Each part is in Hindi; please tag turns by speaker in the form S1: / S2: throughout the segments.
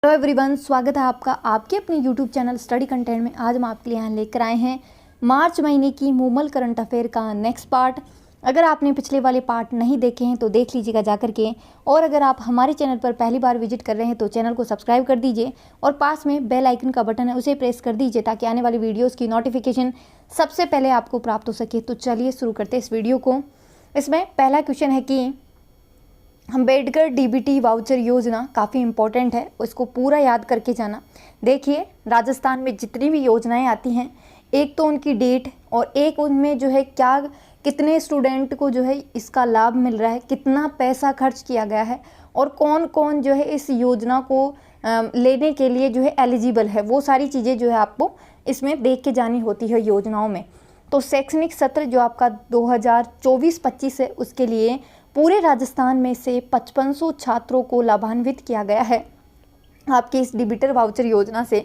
S1: हेलो एवरीवन, स्वागत है आपका आपके अपने यूट्यूब चैनल स्टडी कंटेंट में। आज हम आपके लिए यहाँ लेकर आए हैं मार्च महीने की मूमल करंट अफेयर का नेक्स्ट पार्ट। अगर आपने पिछले वाले पार्ट नहीं देखे हैं तो देख लीजिएगा जा करके, और अगर आप हमारे चैनल पर पहली बार विजिट कर रहे हैं तो चैनल को सब्सक्राइब कर दीजिए और पास में बेल आइकन का बटन है उसे प्रेस कर दीजिए ताकि आने वाली वीडियोज़ की नोटिफिकेशन सबसे पहले आपको प्राप्त हो सके। तो चलिए शुरू करते हैं इस वीडियो को। इसमें पहला क्वेश्चन है कि अम्बेडकर डीबीटी वाउचर योजना काफ़ी इंपॉर्टेंट है, उसको पूरा याद करके जाना। देखिए, राजस्थान में जितनी भी योजनाएं आती हैं, एक तो उनकी डेट और एक उनमें जो है क्या कितने स्टूडेंट को जो है इसका लाभ मिल रहा है, कितना पैसा खर्च किया गया है और कौन कौन जो है इस योजना को लेने के लिए जो है एलिजिबल है, वो सारी चीज़ें जो है आपको इसमें देख के जानी होती है योजनाओं में। तो शैक्षणिक सत्र जो आपका 2024-25 है उसके लिए पूरे राजस्थान में से 5500 छात्रों को लाभान्वित किया गया है आपकी इस डीबीटर वाउचर योजना से।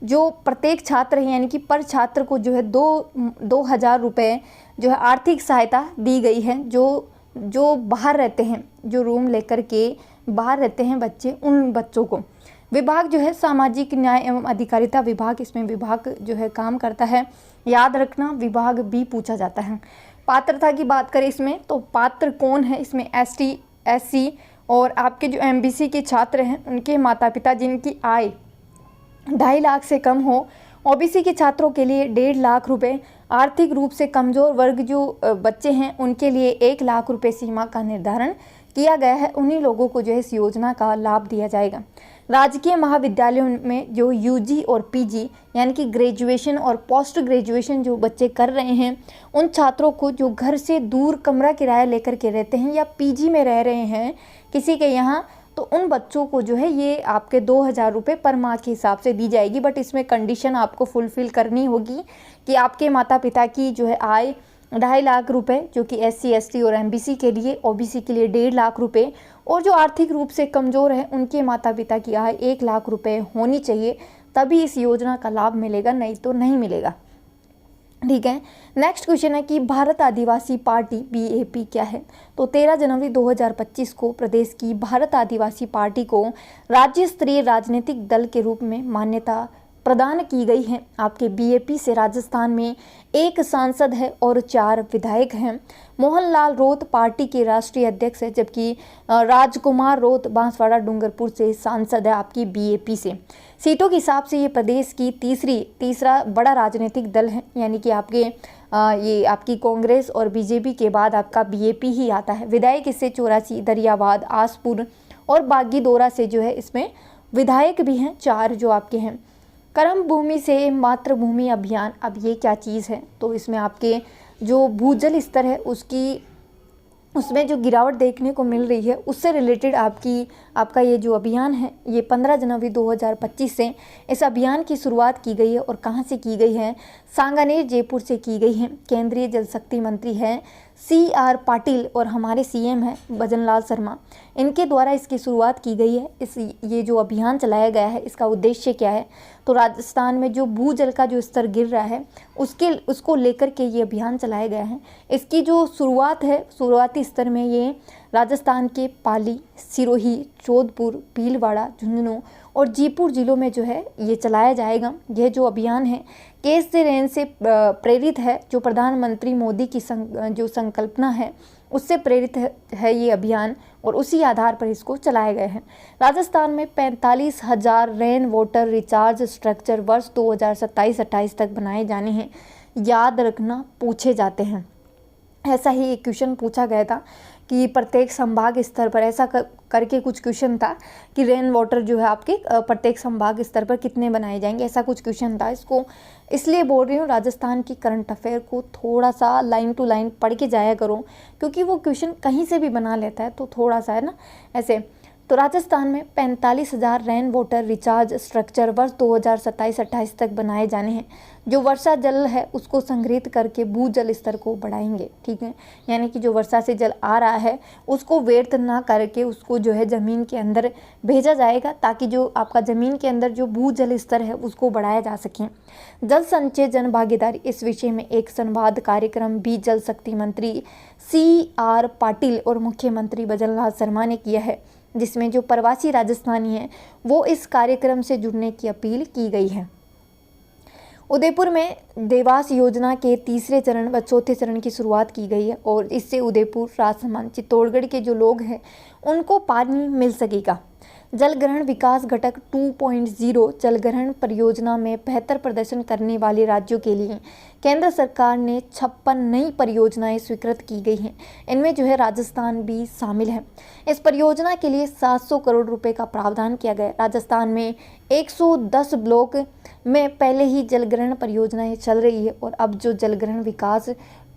S1: जो प्रत्येक छात्र है यानी कि पर छात्र को जो है 2000 रुपये जो है आर्थिक सहायता दी गई है। जो बाहर रहते हैं, जो रूम लेकर के बाहर रहते हैं बच्चे, उन बच्चों को। विभाग जो है सामाजिक न्याय एवं अधिकारिता विभाग, इसमें विभाग जो है काम करता है। याद रखना, विभाग भी पूछा जाता है। पात्रता की बात करें इसमें तो पात्र कौन है, इसमें ST SC और आपके जो MBC के छात्र हैं उनके माता पिता जिनकी आय 2.5 लाख से कम हो। OBC के छात्रों के लिए 1.5 लाख रुपए, आर्थिक रूप से कमज़ोर वर्ग जो बच्चे हैं उनके लिए 1 लाख रुपए सीमा का निर्धारण किया गया है। उन्हीं लोगों को जो है इस योजना का लाभ दिया जाएगा। राजकीय महाविद्यालयों में जो UG और PG यानी कि ग्रेजुएशन और पोस्ट ग्रेजुएशन जो बच्चे कर रहे हैं, उन छात्रों को जो घर से दूर कमरा किराया लेकर के रहते हैं या PG में रह रहे हैं किसी के यहाँ, तो उन बच्चों को जो है ये आपके 2000 रुपये पर माह के हिसाब से दी जाएगी। बट इसमें कंडीशन आपको फुलफ़िल करनी होगी कि आपके माता पिता की जो है आय 2.5 लाख रुपए, जो कि SC ST और MBC के लिए, OBC के लिए 1.5 लाख रुपए, और जो आर्थिक रूप से कमज़ोर है उनके माता पिता की आय 1 लाख रुपए होनी चाहिए, तभी इस योजना का लाभ मिलेगा, नहीं तो नहीं मिलेगा। ठीक है। नेक्स्ट क्वेश्चन है कि भारत आदिवासी पार्टी BAP क्या है। तो 13 जनवरी 2025 को प्रदेश की भारत आदिवासी पार्टी को राज्य स्तरीय राजनीतिक दल के रूप में मान्यता प्रदान की गई है। आपके BAP से राजस्थान में 1 सांसद है और 4 विधायक हैं। मोहनलाल रोत पार्टी के राष्ट्रीय अध्यक्ष है, जबकि राजकुमार रोत बांसवाड़ा डूंगरपुर से सांसद है आपकी BAP से। सीटों के हिसाब से ये प्रदेश की तीसरा बड़ा राजनीतिक दल है, यानी कि ये आपकी कांग्रेस और BJP के बाद आपका BAP ही आता है। विधायक इससे 84, दरियाबाद, आसपुर और बागीदोरा से जो है इसमें विधायक भी हैं, 4 जो आपके हैं। कर्म भूमि से मातृभूमि अभियान, अब ये क्या चीज़ है, तो इसमें आपके जो भूजल स्तर है उसमें जो गिरावट देखने को मिल रही है उससे रिलेटेड आपका ये जो अभियान है, ये 15 जनवरी 2025 से इस अभियान की शुरुआत की गई है। और कहाँ से की गई है? सांगानेर, जयपुर से की गई है। केंद्रीय जल शक्ति मंत्री हैं CR पाटिल और हमारे CM हैं भजनलाल शर्मा, इनके द्वारा इसकी शुरुआत की गई है। ये जो अभियान चलाया गया है, इसका उद्देश्य क्या है? तो राजस्थान में जो भूजल का जो स्तर गिर रहा है उसको लेकर के ये अभियान चलाया गया है। इसकी जो शुरुआत है, शुरुआती स्तर में ये राजस्थान के पाली, सिरोही, जोधपुर, भीलवाड़ा, झुंझुनू और जयपुर जिलों में जो है ये चलाया जाएगा। यह जो अभियान है केस से रेन से प्रेरित है, जो प्रधानमंत्री मोदी की जो संकल्पना है उससे प्रेरित है ये अभियान, और उसी आधार पर इसको चलाया गया है। राजस्थान में 45,000 रेन वाटर रिचार्ज स्ट्रक्चर वर्ष 2027-28 तक बनाए जाने हैं। याद रखना, पूछे जाते हैं। ऐसा ही एक क्वेश्चन पूछा गया था कि प्रत्येक संभाग स्तर पर, ऐसा करके कुछ क्वेश्चन था कि रेन वाटर जो है आपके प्रत्येक संभाग स्तर पर कितने बनाए जाएंगे, ऐसा कुछ क्वेश्चन था। इसको इसलिए बोल रही हूँ, राजस्थान की करंट अफेयर को थोड़ा सा लाइन टू लाइन पढ़ के जाया करो, क्योंकि वो क्वेश्चन कहीं से भी बना लेता है, तो थोड़ा सा है ना ऐसे। तो राजस्थान में 45,000 रेन वाटर रिचार्ज स्ट्रक्चर वर्ष 2027-28 तक बनाए जाने हैं, जो वर्षा जल है उसको संग्रहित करके भूजल स्तर को बढ़ाएंगे। ठीक है, यानी कि जो वर्षा से जल आ रहा है उसको व्यर्थ ना करके उसको जो है ज़मीन के अंदर भेजा जाएगा, ताकि जो आपका ज़मीन के अंदर जो भूजल स्तर है उसको बढ़ाया जा सके। जल संचय जन भागीदारी, इस विषय में एक संवाद कार्यक्रम भी जल शक्ति मंत्री CR पाटिल और मुख्यमंत्री भजनलाल शर्मा ने किया है। जिसमें जो प्रवासी राजस्थानी हैं वो इस कार्यक्रम से जुड़ने की अपील की गई है। उदयपुर में देवास योजना के तीसरे चरण व चौथे चरण की शुरुआत की गई है और इससे उदयपुर, राजसमंद, चित्तौड़गढ़ के जो लोग हैं उनको पानी मिल सकेगा। जलग्रहण विकास घटक 2.0 जलग्रहण परियोजना में बेहतर प्रदर्शन करने वाले राज्यों के लिए केंद्र सरकार ने 56 नई परियोजनाएं स्वीकृत की गई हैं। इनमें जो है राजस्थान भी शामिल है। इस परियोजना के लिए 700 करोड़ रुपए का प्रावधान किया गया। राजस्थान में 110 ब्लॉक में पहले ही जलग्रहण परियोजनाएं चल रही है और अब जो जलग्रहण विकास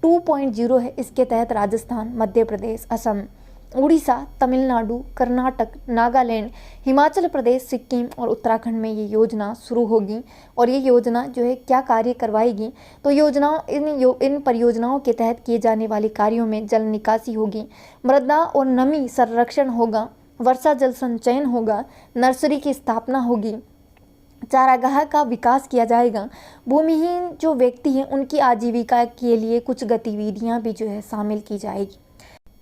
S1: 2.0 है इसके तहत राजस्थान, मध्य प्रदेश, असम, उड़ीसा, तमिलनाडु, कर्नाटक, नागालैंड, हिमाचल प्रदेश, सिक्किम और उत्तराखंड में ये योजना शुरू होगी। और ये योजना जो है क्या कार्य करवाएगी, तो इन परियोजनाओं के तहत किए जाने वाले कार्यों में जल निकासी होगी, मृदा और नमी संरक्षण होगा, वर्षा जल संचयन होगा, नर्सरी की स्थापना होगी, चारागाह का विकास किया जाएगा, भूमिहीन जो व्यक्ति हैं उनकी आजीविका के लिए कुछ गतिविधियां भी जो है शामिल की जाएगी।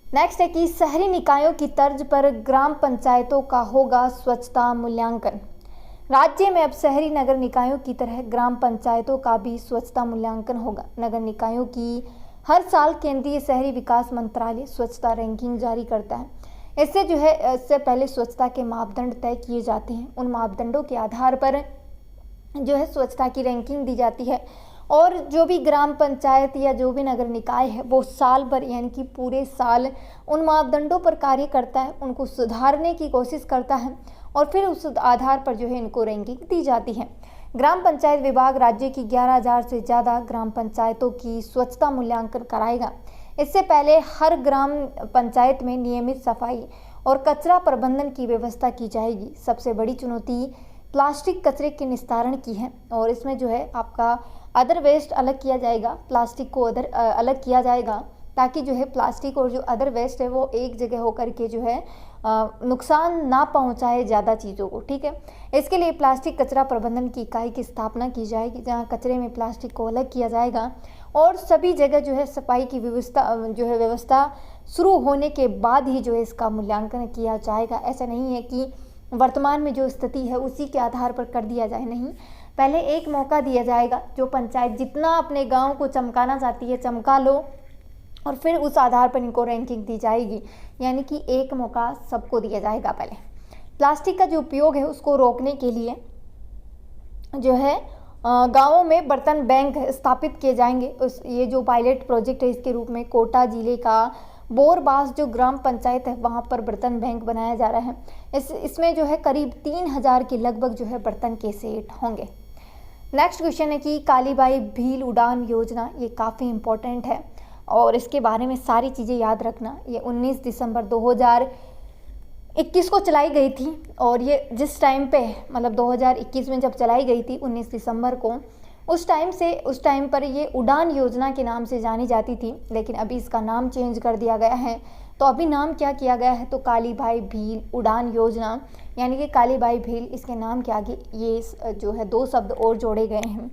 S1: नेक्स्ट है कि शहरी निकायों की तर्ज पर ग्राम पंचायतों का होगा स्वच्छता मूल्यांकन। राज्य में अब शहरी नगर निकायों की तरह ग्राम पंचायतों का भी स्वच्छता मूल्यांकन होगा। नगर निकायों की हर साल केंद्रीय शहरी विकास मंत्रालय स्वच्छता रैंकिंग जारी करता है। इससे पहले स्वच्छता के मापदंड तय किए जाते हैं। उन मापदंडों के आधार पर जो है स्वच्छता की रैंकिंग दी जाती है और जो भी ग्राम पंचायत या जो भी नगर निकाय है वो साल भर यानी कि पूरे साल उन मापदंडों पर कार्य करता है, उनको सुधारने की कोशिश करता है और फिर उस आधार पर जो है इनको रैंकिंग दी जाती है। ग्राम पंचायत विभाग राज्य की 11,000 से ज़्यादा ग्राम पंचायतों की स्वच्छता मूल्यांकन कराएगा। इससे पहले हर ग्राम पंचायत में नियमित सफाई और कचरा प्रबंधन की व्यवस्था की जाएगी। सबसे बड़ी चुनौती प्लास्टिक कचरे के निस्तारण की है और इसमें जो है आपका अदर वेस्ट अलग किया जाएगा, प्लास्टिक को अलग किया जाएगा ताकि जो है प्लास्टिक और जो अदर वेस्ट है वो एक जगह होकर के जो है नुकसान ना पहुंचाए ज़्यादा चीज़ों को। ठीक है, इसके लिए प्लास्टिक कचरा प्रबंधन की इकाई की स्थापना की जाएगी जहां कचरे में प्लास्टिक को अलग किया जाएगा और सभी जगह जो है सफाई की व्यवस्था शुरू होने के बाद ही जो है इसका मूल्यांकन किया जाएगा। ऐसा नहीं है कि वर्तमान में जो स्थिति है उसी के आधार पर कर दिया जाए, नहीं, पहले एक मौका दिया जाएगा। जो पंचायत जितना अपने गांव को चमकाना चाहती है चमका लो और फिर उस आधार पर इनको रैंकिंग दी जाएगी, यानी कि एक मौका सबको दिया जाएगा। पहले प्लास्टिक का जो उपयोग है उसको रोकने के लिए जो है गांवों में बर्तन बैंक स्थापित किए जाएंगे। ये जो पायलट प्रोजेक्ट है इसके रूप में कोटा जिले का बोरबास जो ग्राम पंचायत है वहाँ पर बर्तन बैंक बनाया जा रहा है। इसमें जो है करीब 3,000 के लगभग जो है बर्तन के सेट होंगे। नेक्स्ट क्वेश्चन है कि कालीबाई भील उड़ान योजना, ये काफ़ी इम्पोर्टेंट है और इसके बारे में सारी चीज़ें याद रखना। ये 19 दिसंबर 2021 को चलाई गई थी और ये जिस टाइम पे मतलब 2021 में जब चलाई गई थी 19 दिसंबर को, उस टाइम पर ये उड़ान योजना के नाम से जानी जाती थी, लेकिन अभी इसका नाम चेंज कर दिया गया है। तो अभी नाम क्या किया गया है, तो कालीबाई भील उड़ान योजना, यानी कि कालीबाई भील, इसके नाम के आगे ये जो है 2 शब्द और जोड़े गए हैं।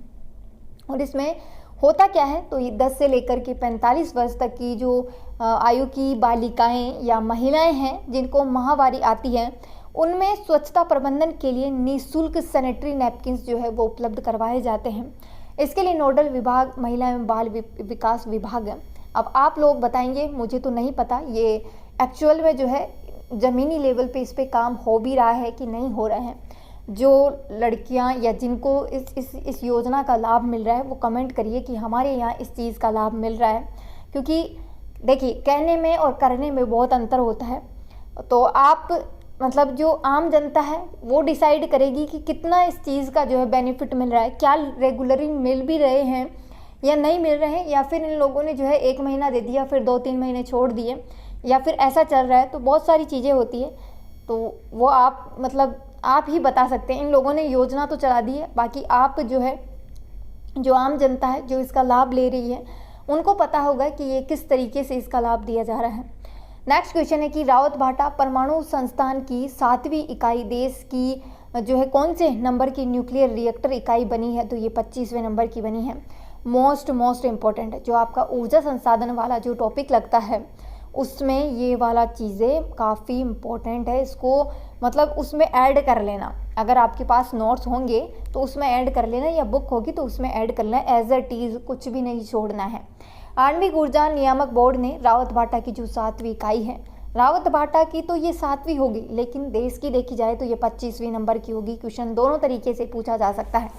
S1: और इसमें होता क्या है, तो ये 10 से लेकर के 45 वर्ष तक की जो आयु की बालिकाएं या महिलाएं हैं जिनको माहवारी आती है, उनमें स्वच्छता प्रबंधन के लिए निःशुल्क सैनिटरी नैपकिन्स जो है वो उपलब्ध करवाए जाते हैं। इसके लिए नोडल विभाग महिला एवं बाल विकास विभाग है। अब आप लोग बताएंगे, मुझे तो नहीं पता ये एक्चुअल में जो है ज़मीनी लेवल पे इस पे काम हो भी रहा है कि नहीं हो रहा है। जो लड़कियां या जिनको इस योजना का लाभ मिल रहा है वो कमेंट करिए कि हमारे यहाँ इस चीज़ का लाभ मिल रहा है, क्योंकि देखिए कहने में और करने में बहुत अंतर होता है। तो आप मतलब जो आम जनता है वो डिसाइड करेगी कि कितना इस चीज़ का जो है बेनिफिट मिल रहा है, क्या रेगुलरली मिल भी रहे हैं या नहीं मिल रहे हैं, या फिर इन लोगों ने जो है 1 महीना दे दिया फिर 2-3 महीने छोड़ दिए, या फिर ऐसा चल रहा है। तो बहुत सारी चीज़ें होती है, तो वो आप ही बता सकते हैं। इन लोगों ने योजना तो चला दी है, बाकी आप जो है जो आम जनता है जो इसका लाभ ले रही है उनको पता होगा कि ये किस तरीके से इसका लाभ दिया जा रहा है। नेक्स्ट क्वेश्चन है कि रावतभाटा परमाणु संस्थान की 7वीं इकाई देश की जो है कौन से नंबर की न्यूक्लियर रिएक्टर इकाई बनी है, तो ये 25वें नंबर की बनी है। मोस्ट इम्पॉर्टेंट है, जो आपका ऊर्जा संसाधन वाला जो टॉपिक लगता है उसमें ये वाला चीज़ें काफ़ी इम्पोर्टेंट है, इसको मतलब उसमें ऐड कर लेना। अगर आपके पास नोट्स होंगे तो उसमें ऐड कर लेना, या बुक होगी तो उसमें ऐड कर लेना, एज इट इज़ कुछ भी नहीं छोड़ना है। आणविक ऊर्जा नियामक बोर्ड ने रावत भाटा की जो 7वीं इकाई है, रावत भाटा की तो ये 7वीं होगी, लेकिन देश की देखी जाए तो ये 25वीं नंबर की होगी। क्वेश्चन दोनों तरीके से पूछा जा सकता है।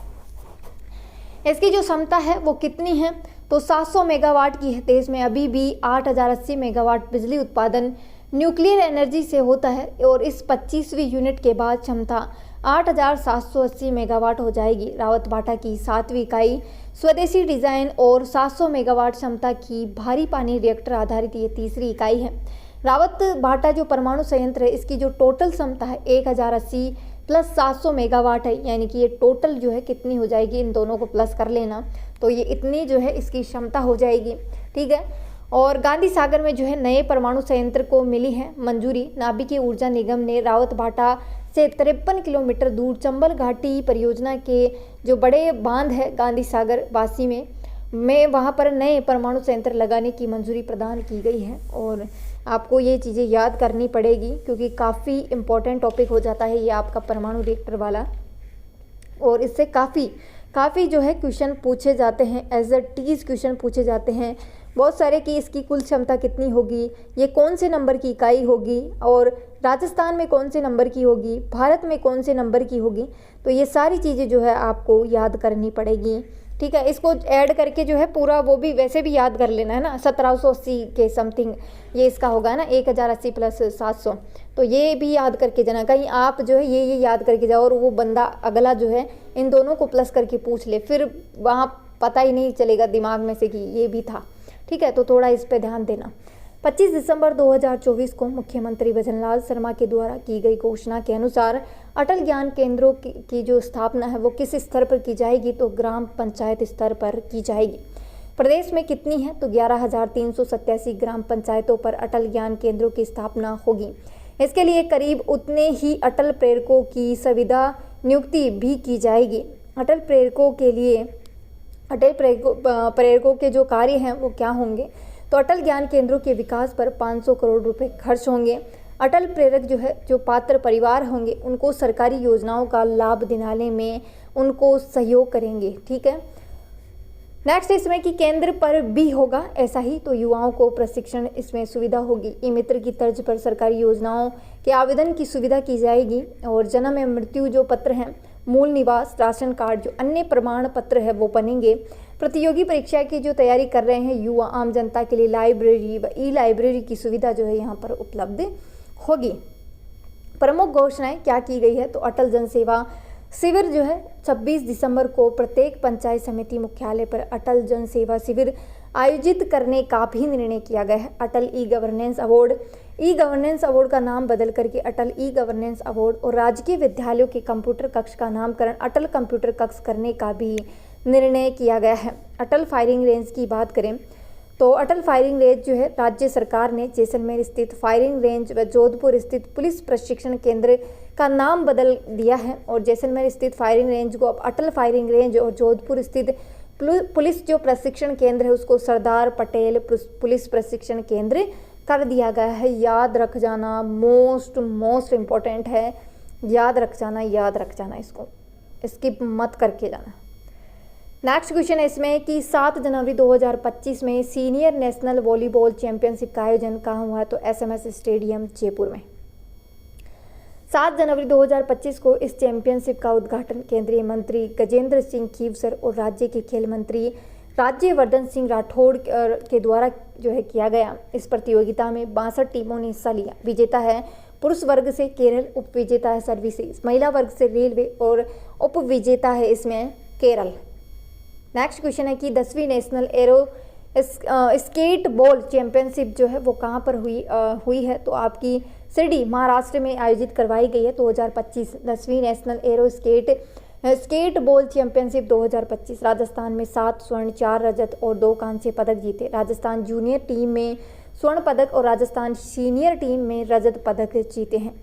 S1: इसकी जो क्षमता है वो कितनी है, तो 700 मेगावाट की है। देश में अभी भी 8080 मेगावाट बिजली उत्पादन न्यूक्लियर एनर्जी से होता है, और इस 25वीं यूनिट के बाद क्षमता 8780 मेगावाट हो जाएगी। रावत भाटा की 7वीं इकाई स्वदेशी डिज़ाइन और 700 मेगावाट क्षमता की भारी पानी रिएक्टर आधारित ये तीसरी इकाई है। रावत भाटा जो परमाणु संयंत्र है, इसकी जो टोटल क्षमता है 1080 प्लस 700 मेगावाट है, यानी कि ये टोटल जो है कितनी हो जाएगी, इन दोनों को प्लस कर लेना तो ये इतनी जो है इसकी क्षमता हो जाएगी। ठीक है, और गांधी सागर में जो है नए परमाणु संयंत्र को मिली है मंजूरी। नाभिकीय ऊर्जा निगम ने रावत भाटा से 53 किलोमीटर दूर चंबल घाटी परियोजना के जो बड़े बांध है गांधी सागर वासी में वहाँ पर नए परमाणु संयंत्र लगाने की मंजूरी प्रदान की गई है। और आपको ये चीज़ें याद करनी पड़ेगी क्योंकि काफ़ी इम्पोर्टेंट टॉपिक हो जाता है ये आपका परमाणु रिएक्टर वाला, और इससे काफ़ी जो है क्वेश्चन पूछे जाते हैं, एज अ टीज क्वेश्चन पूछे जाते हैं बहुत सारे कि इसकी कुल क्षमता कितनी होगी, ये कौन से नंबर की इकाई होगी, और राजस्थान में कौन से नंबर की होगी, भारत में कौन से नंबर की होगी। तो ये सारी चीज़ें जो है आपको याद करनी पड़ेगी। ठीक है, इसको ऐड करके जो है पूरा वो भी वैसे भी याद कर लेना है ना, 1780 के समथिंग ये इसका होगा ना, 1080 प्लस 700, तो ये भी याद करके जाना। कहीं आप जो है ये याद करके जाओ और वो बंदा अगला जो है इन दोनों को प्लस करके पूछ ले, फिर वहाँ पता ही नहीं चलेगा दिमाग में से कि ये भी था। ठीक है, तो थोड़ा इस पे ध्यान देना। 25 दिसंबर 2024 को मुख्यमंत्री भजनलाल शर्मा के द्वारा की गई घोषणा के अनुसार अटल ज्ञान केंद्रों की जो स्थापना है वो किस स्तर पर की जाएगी, तो ग्राम पंचायत स्तर पर की जाएगी। प्रदेश में कितनी है, तो 11,387 ग्राम पंचायतों पर अटल ज्ञान केंद्रों की स्थापना होगी। इसके लिए करीब उतने ही अटल प्रेरकों की सुविधा नियुक्ति भी की जाएगी। अटल प्रेरकों के जो कार्य हैं वो क्या होंगे, तो अटल ज्ञान केंद्रों के विकास पर 500 करोड़ रुपए खर्च होंगे। अटल प्रेरक जो है जो पात्र परिवार होंगे उनको सरकारी योजनाओं का लाभ दिलाने में उनको सहयोग करेंगे। ठीक है, नेक्स्ट इसमें कि केंद्र पर भी होगा ऐसा ही, तो युवाओं को प्रशिक्षण इसमें सुविधा होगी। ई मित्र की तर्ज पर सरकारी योजनाओं के आवेदन की सुविधा की जाएगी। और जन्म एवं मृत्यु जो पत्र हैं, मूल निवास, राशन कार्ड, जो अन्य प्रमाण पत्र है वो बनेंगे। प्रतियोगी परीक्षा की जो तैयारी कर रहे हैं युवा आम जनता के लिए लाइब्रेरी व ई लाइब्रेरी की सुविधा जो है यहाँ पर उपलब्ध होगी। प्रमुख घोषणाएं क्या की गई है, तो अटल जन सेवा शिविर जो है 26 दिसंबर को प्रत्येक पंचायत समिति मुख्यालय पर अटल जन सेवा शिविर आयोजित करने का भी निर्णय किया गया है। अटल ई गवर्नेंस अवार्ड का नाम बदल करके अटल ई गवर्नेंस अवार्ड, और राजकीय विद्यालयों के कंप्यूटर कक्ष का नामकरण अटल कंप्यूटर कक्ष करने का भी निर्णय किया गया है। अटल फायरिंग रेंज की बात करें तो अटल फायरिंग रेंज जो है राज्य सरकार ने जैसलमेर स्थित फायरिंग रेंज व जोधपुर स्थित पुलिस प्रशिक्षण केंद्र का नाम बदल दिया है। और जैसलमेर स्थित फायरिंग रेंज को अब अटल फायरिंग रेंज और जोधपुर स्थित पुलिस जो प्रशिक्षण केंद्र है उसको सरदार पटेल पुलिस प्रशिक्षण केंद्र कर दिया गया है। याद रख जाना, मोस्ट इम्पोर्टेंट है, याद रख जाना, इसको स्किप मत करके जाना। नेक्स्ट क्वेश्चन है इसमें कि 7 जनवरी 2025 में सीनियर नेशनल वॉलीबॉल चैंपियनशिप का आयोजन कहाँ हुआ है, तो SMS स्टेडियम जयपुर में। 7 जनवरी 2025 को इस चैंपियनशिप का उद्घाटन केंद्रीय मंत्री गजेंद्र सिंह खीवसर और राज्य के खेल मंत्री राज्यवर्धन सिंह राठौड़ के द्वारा जो है किया गया। इस प्रतियोगिता में 62 टीमों ने हिस्सा लिया। विजेता है पुरुष वर्ग से केरल, उप विजेता है सर्विसेज, महिला वर्ग से रेलवे और उप विजेता है इसमें केरल। नेक्स्ट क्वेश्चन है कि 10वीं national aero skate ball championship जो है वो कहाँ पर हुई है, तो आपकी शिरडी महाराष्ट्र में आयोजित करवाई गई है 2025। 10वीं national aero skate ball championship 2025 Rajasthan में 7 स्वर्ण 4 रजत और 2 कांस्य पदक जीते। राजस्थान जूनियर टीम में स्वर्ण पदक और राजस्थान सीनियर टीम में रजत पदक जीते हैं।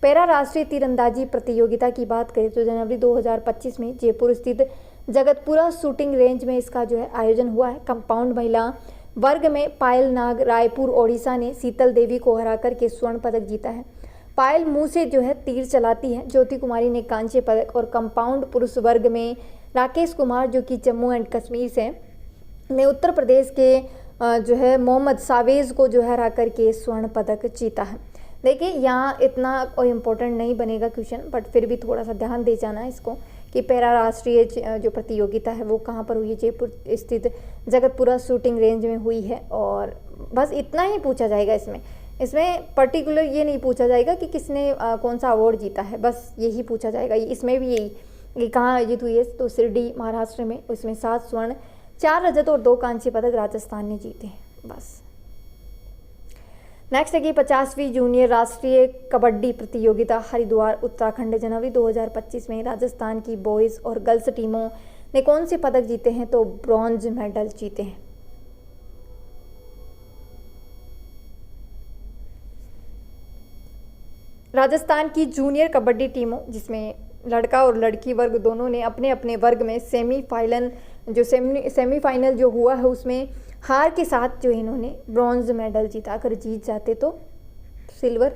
S1: पैरा राष्ट्रीय तीरंदाजी प्रतियोगिता की बात करें तो जनवरी 2025 में जयपुर स्थित जगतपुरा शूटिंग रेंज में इसका जो है आयोजन हुआ है। कंपाउंड महिला वर्ग में पायल नाग रायपुर ओडिशा ने शीतल देवी को हराकर के स्वर्ण पदक जीता है। पायल मुंह से जो है तीर चलाती है। ज्योति कुमारी ने कांस्य पदक, और कंपाउंड पुरुष वर्ग में राकेश कुमार जो कि जम्मू एंड कश्मीर से ने उत्तर प्रदेश के जो है मोहम्मद सावेज को जो है हरा करके स्वर्ण पदक जीता है। देखिए यहाँ इतना कोई इम्पोर्टेंट नहीं बनेगा क्वेश्चन, बट फिर भी थोड़ा सा ध्यान दे जाना है इसको कि पैरा राष्ट्रीय जो प्रतियोगिता है वो कहाँ पर हुई है। जयपुर स्थित जगतपुरा शूटिंग रेंज में हुई है। और बस इतना ही पूछा जाएगा इसमें पर्टिकुलर ये नहीं पूछा जाएगा कि किसने कौन सा अवार्ड जीता है, बस यही पूछा जाएगा। इसमें भी यही कि कहाँ आयोजित हुई है, तो शिरडी महाराष्ट्र में। उसमें 7 स्वर्ण 4 रजत और 2 कांस्य पदक राजस्थान ने जीते। बस नेक्स्ट है कि 50वीं जूनियर राष्ट्रीय कबड्डी प्रतियोगिता हरिद्वार उत्तराखंड जनवरी 2025 में राजस्थान की बॉयज़ और गर्ल्स टीमों ने कौन से पदक जीते हैं, तो ब्रॉन्ज मेडल जीते हैं। राजस्थान की जूनियर कबड्डी टीमों, जिसमें लड़का और लड़की वर्ग दोनों ने अपने अपने वर्ग में सेमीफाइनल जो हुआ है उसमें हार के साथ जो इन्होंने ब्रॉन्ज मेडल जीता। अगर जीत जाते तो सिल्वर।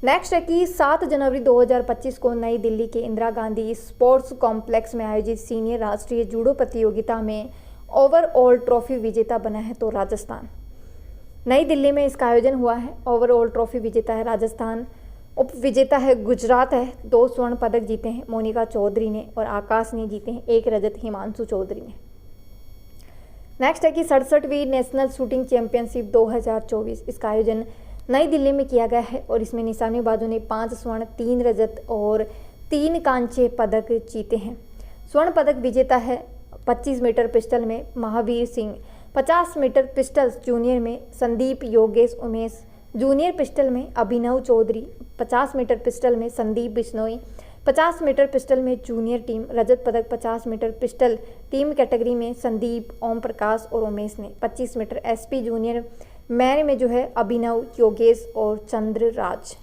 S1: नेक्स्ट है कि 7 जनवरी 2025 को नई दिल्ली के इंदिरा गांधी स्पोर्ट्स कॉम्प्लेक्स में आयोजित सीनियर राष्ट्रीय जूडो प्रतियोगिता में ओवरऑल ट्रॉफी विजेता बना है, तो राजस्थान। नई दिल्ली में इसका आयोजन हुआ है। ओवरऑल ट्रॉफी विजेता है राजस्थान, उप विजेता है गुजरात है। 2 स्वर्ण पदक जीते हैं मोनिका चौधरी ने, और आकाश ने जीते हैं 1 रजत हिमांशु चौधरी ने। नेक्स्ट है कि 67वीं नेशनल शूटिंग चैंपियनशिप 2024, इसका आयोजन नई दिल्ली में किया गया है। और इसमें निशानेबाजों ने 5 स्वर्ण 3 रजत और 3 कांस्य पदक जीते हैं। स्वर्ण पदक विजेता है 25 मीटर पिस्टल में Mahavir Singh, 50 metre pistol junior में संदीप योगेश उमेश, जूनियर पिस्टल में अभिनव चौधरी, 50 मीटर पिस्टल में संदीप बिश्नोई, 50 मीटर पिस्टल में जूनियर टीम रजत पदक 50 मीटर पिस्टल टीम कैटेगरी में संदीप, ओम प्रकाश और उमेश ने। 25 मीटर एसपी जूनियर मैन में जो है अभिनव, योगेश और चंद्रराज।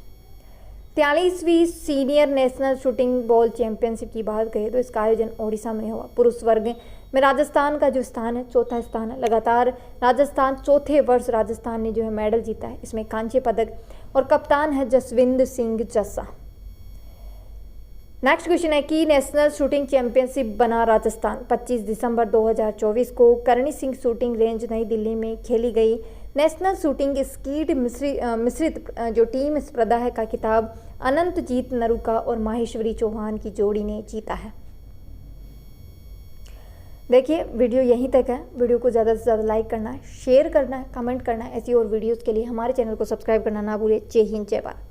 S1: 43वीं senior national shooting ball championship की बात करें तो इसका आयोजन ओडिशा में हुआ। पुरुष वर्ग में राजस्थान का जो स्थान है 4था स्थान है। लगातार राजस्थान 4थे वर्ष राजस्थान ने जो है मेडल जीता है। इसमें कांस्य पदक, और कप्तान है जसविंदर सिंह जस्सा। नेक्स्ट क्वेश्चन है कि नेशनल शूटिंग चैंपियनशिप बना राजस्थान। 25 दिसंबर 2024 को करणी सिंह शूटिंग रेंज नई दिल्ली में खेली गई नेशनल शूटिंग स्कीट मिश्रित जो टीम स्पर्धा है का खिताब अनंतजीत नरूका और माहेश्वरी चौहान की जोड़ी ने जीता है। देखिए वीडियो यहीं तक है। वीडियो को ज़्यादा से ज़्यादा लाइक करना है, शेयर करना है, कमेंट करना है। ऐसी और वीडियोज़ के लिए हमारे चैनल को सब्सक्राइब करना ना भूलिए। जय हिंद, जय भारत।